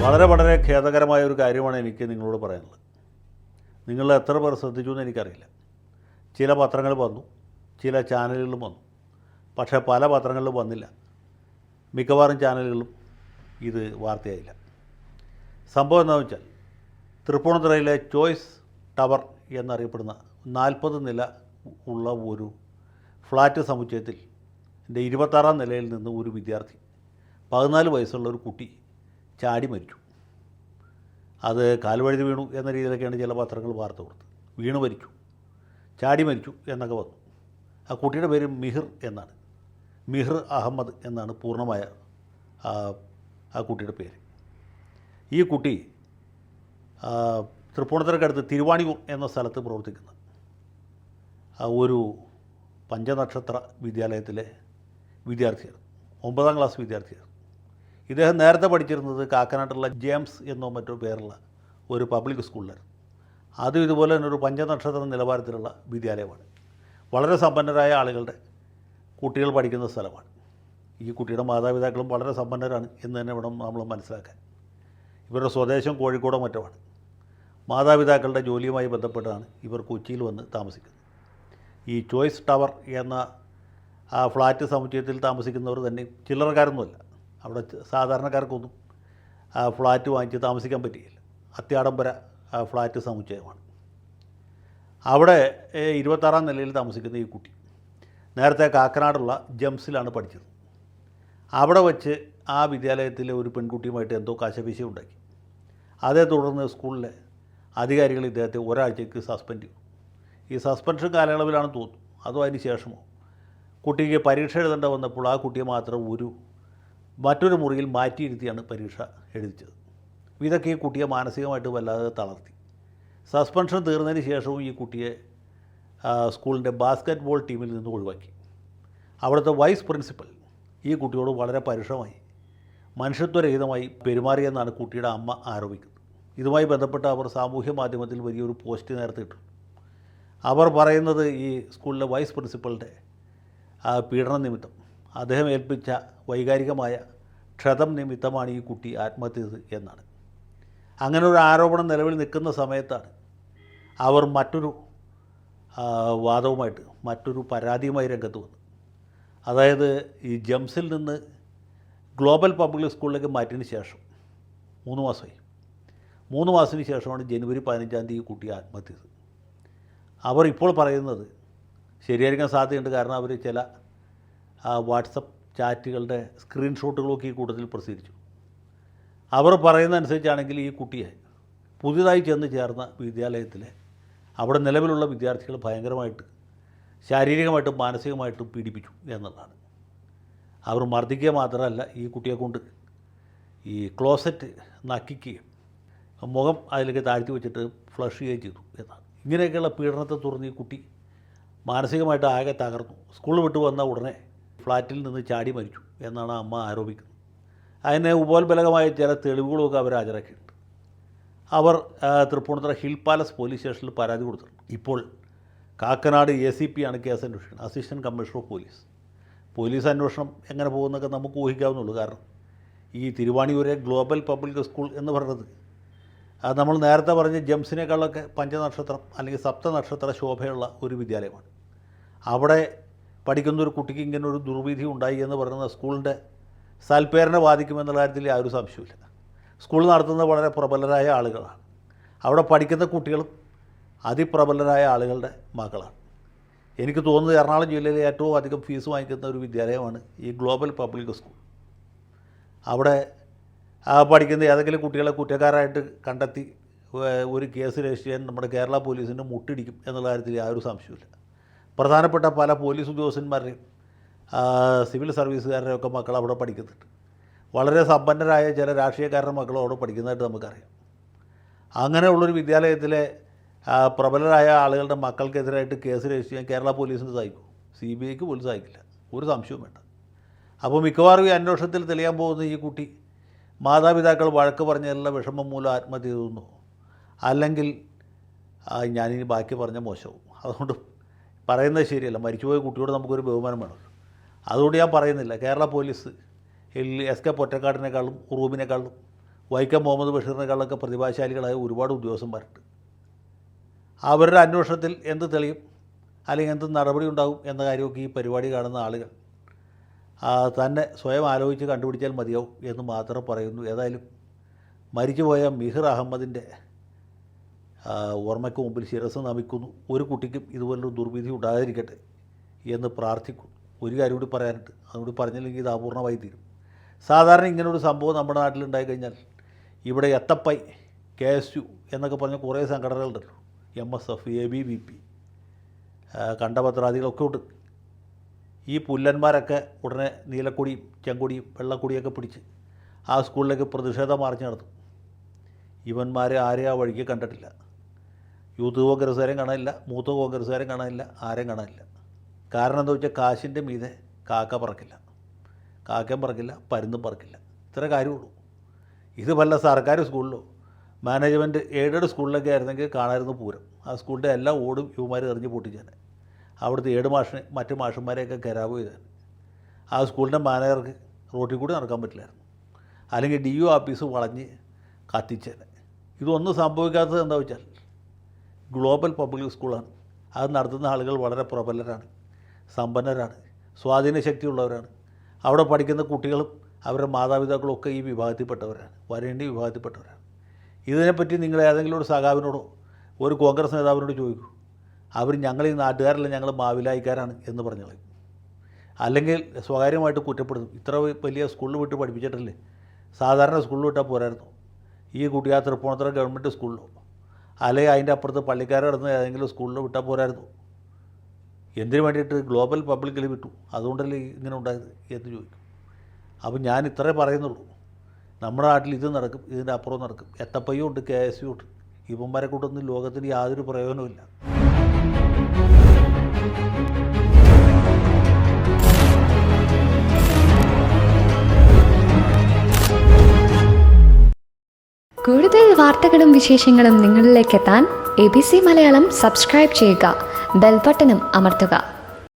വളരെ വളരെ ഖേദകരമായ ഒരു കാര്യമാണ് എനിക്ക് നിങ്ങളോട് പറയാനുള്ളത്. നിങ്ങൾ എത്ര പേർ ശ്രദ്ധിച്ചു എന്ന് എനിക്കറിയില്ല. ചില പത്രങ്ങൾ വന്നു, ചില ചാനലുകളിലും വന്നു, പക്ഷേ പല പത്രങ്ങളിലും വന്നില്ല. മിക്കവാറും ചാനലുകളിലും ഇത് വാർത്തയായില്ല. സംഭവം എന്താണെന്ന് വെച്ചാൽ, തൃപ്പൂണിത്തുറയിലെ ചോയ്സ് ടവർ എന്നറിയപ്പെടുന്ന 40 നില ഉള്ള ഒരു ഫ്ലാറ്റ് സമുച്ചയത്തിൽ 26ാം നിലയിൽ നിന്ന് ഒരു വിദ്യാർത്ഥി 14 വയസ്സുള്ള ഒരു കുട്ടി ചാടി മരിച്ചു. അത് കാൽവഴുതി വീണു എന്ന രീതിയിലൊക്കെയാണ് ചില പത്രങ്ങൾ വാർത്ത കൊടുത്തത്. വീണ് മരിച്ചു, ചാടി മരിച്ചു എന്നൊക്കെ വന്നു. ആ കുട്ടിയുടെ പേര് മിഹിർ എന്നാണ്. മിഹിർ അഹമ്മദ് എന്നാണ് പൂർണ്ണമായ ആ കുട്ടിയുടെ പേര്. ഈ കുട്ടി തൃപ്പൂണിത്തുറക്കടുത്ത് തിരുവാണിയൂർ എന്ന സ്ഥലത്ത് പ്രവർത്തിക്കുന്ന ഒരു പഞ്ചനക്ഷത്ര വിദ്യാലയത്തിലെ വിദ്യാർത്ഥിയാണ്. 9ാം ക്ലാസ് വിദ്യാർത്ഥിയാണ്. ഇദ്ദേഹം നേരത്തെ പഠിച്ചിരുന്നത് കാക്കനാട്ടുള്ള ജെയിംസ് എന്നോ മറ്റോ പേരുള്ള ഒരു പബ്ലിക് സ്കൂളിലായിരുന്നു. അതും ഇതുപോലെ തന്നെ ഒരു പഞ്ചനക്ഷത്ര നിലവാരത്തിലുള്ള വിദ്യാലയമാണ്. വളരെ സമ്പന്നരായ ആളുകളുടെ കുട്ടികൾ പഠിക്കുന്ന സ്ഥലമാണ്. ഈ കുട്ടിയുടെ മാതാപിതാക്കളും വളരെ സമ്പന്നരാണ് എന്ന് തന്നെ വേണം നമ്മൾ മനസ്സിലാക്കാൻ. ഇവരുടെ സ്വദേശം കോഴിക്കോടോ മറ്റുമാണ്. മാതാപിതാക്കളുടെ ജോലിയുമായി ബന്ധപ്പെട്ടാണ് ഇവർ കൊച്ചിയിൽ വന്ന് താമസിക്കുന്നത്. ഈ ചോയ്സ് ടവർ എന്ന ആ ഫ്ലാറ്റ് സമുച്ചയത്തിൽ താമസിക്കുന്നവർ തന്നെ ചില്ലറക്കാരൊന്നുമല്ല. അവിടെ സാധാരണക്കാർക്കൊന്നും ആ ഫ്ലാറ്റ് വാങ്ങിച്ച് താമസിക്കാൻ പറ്റുകയില്ല. അത്യാഡംബര ഫ്ലാറ്റ് സമുച്ചയമാണ്. അവിടെ 26ാം നിലയിൽ താമസിക്കുന്ന ഈ കുട്ടി നേരത്തെ കാക്കനാടുള്ള ജംസിലാണ് പഠിച്ചത്. അവിടെ വച്ച് ആ വിദ്യാലയത്തിലെ ഒരു പെൺകുട്ടിയുമായിട്ട് എന്തോ കശപിശ ഉണ്ടാക്കി. അതേ തുടർന്ന് സ്കൂളിലെ അധികാരികൾ ഇദ്ദേഹത്തെ ഒരാഴ്ചയ്ക്ക് സസ്പെൻഡ് ചെയ്തു. ഈ സസ്പെൻഷൻ കാലയളവിലാണെന്ന് തോന്നുന്നു, അതോ അതിന് ശേഷമോ, കുട്ടിക്ക് പരീക്ഷ എഴുതേണ്ട വന്നപ്പോൾ ആ കുട്ടിയെ മാത്രം മറ്റൊരു മുറിയിൽ മാറ്റിയിരുത്തിയാണ് പരീക്ഷ എഴുതിച്ചത്. ഇതൊക്കെ ഈ കുട്ടിയെ മാനസികമായിട്ട് വല്ലാതെ തളർത്തി. സസ്പെൻഷൻ തീർന്നതിന് ശേഷവും ഈ കുട്ടിയെ സ്കൂളിൻ്റെ ബാസ്ക്കറ്റ് ബോൾ ടീമിൽ നിന്ന് ഒഴിവാക്കി. അവിടുത്തെ വൈസ് പ്രിൻസിപ്പൽ ഈ കുട്ടിയോട് വളരെ പരുഷമായി, മനുഷ്യത്വരഹിതമായി പെരുമാറിയെന്നാണ് കുട്ടിയുടെ അമ്മ ആരോപിക്കുന്നത്. ഇതുമായി ബന്ധപ്പെട്ട് അവർ സാമൂഹ്യ മാധ്യമത്തിൽ വലിയൊരു പോസ്റ്റ് നേരത്തെ ഇട്ടു. അവർ പറയുന്നത് ഈ സ്കൂളിലെ വൈസ് പ്രിൻസിപ്പളുടെ പീഡന നിമിത്തം, അദ്ദേഹം ഏൽപ്പിച്ച വൈകാരികമായ ക്ഷതം നിമിത്തമാണ് ഈ കുട്ടി ആത്മഹത്യ ചെയ്തത് എന്നാണ്. അങ്ങനെ ഒരു ആരോപണം നിലവിൽ നിൽക്കുന്ന സമയത്താണ് അവർ മറ്റൊരു വാദവുമായിട്ട്, മറ്റൊരു പരാതിയുമായി രംഗത്ത് വന്നത്. അതായത് ഈ ജംസിൽ നിന്ന് ഗ്ലോബൽ പബ്ലിക് സ്കൂളിലേക്ക് മാറ്റിയതിന് ശേഷം 3 മാസമായി. 3 മാസത്തിന് ശേഷമാണ് ജനുവരി 15-ാം തീയതി ഈ കുട്ടി ആത്മഹത്യ ചെയ്തത്. അവർ ഇപ്പോൾ പറയുന്നത് ശരിയായിരിക്കാൻ സാധ്യതയുണ്ട്. കാരണം അവർ ചില വാട്സപ്പ് ചാറ്റുകളുടെ സ്ക്രീൻഷോട്ടുകളൊക്കെ ഈ കൂട്ടത്തിൽ പ്രസിദ്ധീകരിച്ചു. അവർ പറയുന്നതനുസരിച്ചാണെങ്കിൽ ഈ കുട്ടിയെ പുതിയതായി ചെന്ന് ചേർന്ന വിദ്യാലയത്തിലെ അവിടെ നിലവിലുള്ള വിദ്യാർത്ഥികൾ ഭയങ്കരമായിട്ട് ശാരീരികമായിട്ടും മാനസികമായിട്ടും പീഡിപ്പിച്ചു എന്നുള്ളതാണ്. അവർ മർദ്ദിക്കുക മാത്രമല്ല, ഈ കുട്ടിയെ കൊണ്ട് ഈ ക്ലോസറ്റ് നക്കിക്കുകയും മുഖം അതിലേക്ക് താഴ്ത്തി വെച്ചിട്ട് ഫ്ലഷ് ചെയ്യുകയും ചെയ്തു എന്നാണ്. ഇങ്ങനെയൊക്കെയുള്ള പീഡനത്തെ തുടർന്ന് ഈ കുട്ടി മാനസികമായിട്ട് ആകെ തകർന്നു. സ്കൂൾ വിട്ട് വന്ന ഉടനെ ഫ്ലാറ്റിൽ നിന്ന് ചാടി മരിച്ചു എന്നാണ് അമ്മ ആരോപിക്കുന്നത്. അതിന് ഉപോത്ബലകമായ ചില തെളിവുകളൊക്കെ അവർ ഹാജരാക്കിയിട്ടുണ്ട്. അവർ തൃപ്പൂണിത്തുറ ഹിൽ പാലസ് പോലീസ് സ്റ്റേഷനിൽ പരാതി കൊടുത്തിട്ടുണ്ട്. ഇപ്പോൾ കാക്കനാട് ACP ആണ് കേസ് അന്വേഷിക്കുന്നത്, assistant commissioner of police. Police അന്വേഷണം എങ്ങനെ പോകുന്നതൊക്കെ നമുക്ക് ഊഹിക്കാവുന്നുള്ളൂ. കാരണം ഈ തിരുവാണിയൂരെ ഗ്ലോബൽ പബ്ലിക് സ്കൂൾ എന്ന് പറയുന്നത് നമ്മൾ നേരത്തെ പറഞ്ഞ ജംസിനേക്കാളൊക്കെ പഞ്ചനക്ഷത്രം അല്ലെങ്കിൽ സപ്തനക്ഷത്ര ശോഭയുള്ള ഒരു വിദ്യാലയമാണ്. അവിടെ പഠിക്കുന്നൊരു കുട്ടിക്ക് ഇങ്ങനെ ഒരു ദുർവിധി ഉണ്ടായി എന്ന് പറയുന്നത് സ്കൂളിൻ്റെ സൽപ്പേരിനെ ബാധിക്കുമെന്നുള്ള കാര്യത്തിൽ യാതൊരു സംശയമില്ല. സ്കൂൾ നടത്തുന്നത് വളരെ പ്രബലരായ ആളുകളാണ്. അവിടെ പഠിക്കുന്ന കുട്ടികളും അതിപ്രബലരായ ആളുകളുടെ മക്കളാണ്. എനിക്ക് തോന്നുന്നത് എറണാകുളം ജില്ലയിലെ ഏറ്റവും അധികം ഫീസ് വാങ്ങിക്കുന്ന ഒരു വിദ്യാലയമാണ് ഈ ഗ്ലോബൽ പബ്ലിക് സ്കൂൾ. അവിടെ പഠിക്കുന്ന ഏതെങ്കിലും കുട്ടികളെ കുറ്റക്കാരായിട്ട് കണ്ടെത്തി ഒരു കേസ് രജിസ്റ്റർ ചെയ്യാൻ നമ്മുടെ കേരള പോലീസിന് മുട്ടിടിക്കും എന്നുള്ള കാര്യത്തിൽ യാതൊരു സംശയമില്ല. പ്രധാനപ്പെട്ട പല പോലീസ് ഉദ്യോഗസ്ഥന്മാരുടെയും സിവിൽ സർവീസുകാരുടെയൊക്കെ മക്കൾ അവിടെ പഠിക്കുന്നുണ്ട്. വളരെ സമ്പന്നരായ ചില രാഷ്ട്രീയക്കാരുടെ മക്കളും അവിടെ പഠിക്കുന്നതായിട്ട് നമുക്കറിയാം. അങ്ങനെയുള്ളൊരു വിദ്യാലയത്തിലെ പ്രബലരായ ആളുകളുടെ മക്കൾക്കെതിരായിട്ട് കേസ് രജിസ്റ്റർ ചെയ്യാൻ കേരള പോലീസിന് സാധിക്കും, CBIക്ക് പോലും സാധിക്കില്ല, ഒരു സംശയവും വേണ്ട. അപ്പോൾ മിക്കവാറും ഈ അന്വേഷണത്തിൽ തെളിയാൻ പോകുന്ന ഈ കുട്ടി മാതാപിതാക്കൾ വഴക്ക് പറഞ്ഞതിലുള്ള വിഷമം മൂലം ആത്മഹത്യ ചെയ്തെന്നോ, അല്ലെങ്കിൽ ഞാനിനി ബാക്കി പറഞ്ഞ മോശവും. അതുകൊണ്ട് പറയുന്നത് ശരിയല്ല. മരിച്ചുപോയ കുട്ടിയോട് നമുക്കൊരു ബഹുമാനം വേണമല്ലോ. അതുകൊണ്ട് ഞാൻ പറയുന്നില്ല. കേരള പോലീസ് SK പൊറ്റക്കാടിനേക്കാളും ഉറൂബിനേക്കാളും വൈക്കം മുഹമ്മദ് ബഷീറിനേക്കാളൊക്കെ പ്രതിഭാശാലികളായ ഒരുപാട് ഉദ്യോഗസ്ഥന്മാരുണ്ട്. അവരുടെ അന്വേഷണത്തിൽ എന്ത് തെളിയും അല്ലെങ്കിൽ എന്ത് നടപടി ഉണ്ടാകും എന്ന കാര്യമൊക്കെ ഈ പരിപാടി കാണുന്ന ആളുകൾ തന്നെ സ്വയം ആലോചിച്ച് കണ്ടുപിടിച്ചാൽ മതിയാവും എന്ന് മാത്രം പറയുന്നു. ഏതായാലും മരിച്ചുപോയ മിഹിർ അഹമ്മദിൻ്റെ ഓർമ്മയ്ക്ക് മുമ്പിൽ ശിരസ് നമിക്കുന്നു. ഒരു കുട്ടിക്കും ഇതുപോലൊരു ദുർവിധി ഉണ്ടാകാതിരിക്കട്ടെ എന്ന് പ്രാർത്ഥിക്കുന്നു. ഒരു കാര്യം കൂടി പറയാനുണ്ട്, അതുകൂടി പറഞ്ഞില്ലെങ്കിൽ ഇത് അപൂർണമായി തീരും. സാധാരണ ഇങ്ങനൊരു സംഭവം നമ്മുടെ നാട്ടിലുണ്ടായി കഴിഞ്ഞാൽ ഇവിടെ എത്തപ്പൈ, KSU എന്നൊക്കെ പറഞ്ഞ കുറേ സംഘടനകളുണ്ടല്ലോ, MSF, ABVP, കണ്ടപത്രാദികളൊക്കെ ഉണ്ട്. ഈ പുല്ലന്മാരൊക്കെ ഉടനെ നീലക്കൊടിയും ചെങ്കൊടിയും വെള്ളക്കൊടിയൊക്കെ പിടിച്ച് ആ സ്കൂളിലേക്ക് പ്രതിഷേധ മാർച്ച് നടത്തും. ഇവന്മാരെ ആരെയും ആ വഴിക്ക് കണ്ടിട്ടില്ല. യൂത്ത് കോൺഗ്രസ്സുകാരും കാണാനില്ല, മൂത്ത കോൺഗ്രസ്സുകാരും കാണാനില്ല, ആരെയും കാണാനില്ല. കാരണം എന്താ വെച്ചാൽ കാശിൻ്റെ മീതെ കാക്ക പറക്കില്ല, കാക്കയും പറക്കില്ല, പരുന്തും പറക്കില്ല. ഇത്ര കാര്യമുള്ളൂ. ഇത് വല്ല സർക്കാർ സ്കൂളിലോ മാനേജ്മെൻറ്റ് എയ്ഡഡ് സ്കൂളിലൊക്കെ ആയിരുന്നെങ്കിൽ കാണാമായിരുന്നു പൂരം. ആ സ്കൂളിൻ്റെ എല്ലാ ഓടും യുവമാർ എറിഞ്ഞ് പൊട്ടിച്ചാൽ അവിടുത്തെ ഏട് മാഷിനെ മറ്റ് മാഷന്മാരെയൊക്കെ കരാവ് ചെയ്താൽ ആ സ്കൂളിൻ്റെ മാനേജർക്ക് റോട്ടിൽ കൂടി നടക്കാൻ പറ്റില്ലായിരുന്നു. അല്ലെങ്കിൽ DO ഓഫീസ് വളഞ്ഞ് കത്തിച്ചേനെ. ഇതൊന്നും സംഭവിക്കാത്തത് എന്താ വെച്ചാൽ ഗ്ലോബൽ പബ്ലിക് സ്കൂളാണ്. അത് നടത്തുന്ന ആളുകൾ വളരെ പ്രബലരാണ്, സമ്പന്നരാണ്, സ്വാധീനശക്തിയുള്ളവരാണ്. അവിടെ പഠിക്കുന്ന കുട്ടികളും അവരുടെ മാതാപിതാക്കളും ഒക്കെ ഈ വിഭാഗത്തിൽപ്പെട്ടവരാണ്, വരേണ്യ വിഭാഗത്തിൽപ്പെട്ടവരാണ്. ഇതിനെപ്പറ്റി നിങ്ങൾ ഏതെങ്കിലും ഒരു സഖാവിനോടോ ഒരു കോൺഗ്രസ് നേതാവിനോട് ചോദിക്കൂ. അവർ ഞങ്ങൾ ഈ നാട്ടുകാരല്ല, ഞങ്ങൾ മാവിലായിക്കാരാണ് എന്ന് പറഞ്ഞു. അല്ലെങ്കിൽ സ്വകാര്യമായിട്ട് കുറ്റപ്പെടുത്തും. ഇത്ര വലിയ സ്കൂളിൽ വിട്ട് പഠിപ്പിച്ചിട്ടില്ലേ, സാധാരണ സ്കൂളിൽ വിട്ടാൽ പോരായിരുന്നു. ഈ കുട്ടി ആ തൃപ്പൂണിത്തുറ ഗവൺമെൻറ് സ്കൂളിലോ അല്ലെങ്കിൽ അതിൻ്റെ അപ്പുറത്ത് പള്ളിക്കാരെ നടന്ന ഏതെങ്കിലും സ്കൂളിലോ വിട്ടാൽ പോരായിരുന്നു. എന്തിനു വേണ്ടിയിട്ട് ഗ്ലോബൽ പബ്ലിക്കിൽ വിട്ടു? അതുകൊണ്ടല്ലേ ഇങ്ങനെ ഉണ്ടായത് എന്ന് ചോദിക്കും. അപ്പം ഞാൻ ഇത്രേ പറയുന്നുള്ളൂ. നമ്മുടെ നാട്ടിൽ ഇത് നടക്കും, ഇതിൻ്റെ അപ്പുറം നടക്കും. എത്തപ്പയ്യും ഉണ്ട്, KSU ഉണ്ട്. ഇവന്മാരെ കൊണ്ടൊന്നും ലോകത്തിന് യാതൊരു പ്രയോജനവുമില്ല. കൂടുതൽ വാർത്തകളും വിശേഷങ്ങളും നിങ്ങളിലേക്ക് എത്താൻ ABC മലയാളം സബ്സ്ക്രൈബ് ചെയ്യുക, ബെൽ ബട്ടണും അമർത്തുക.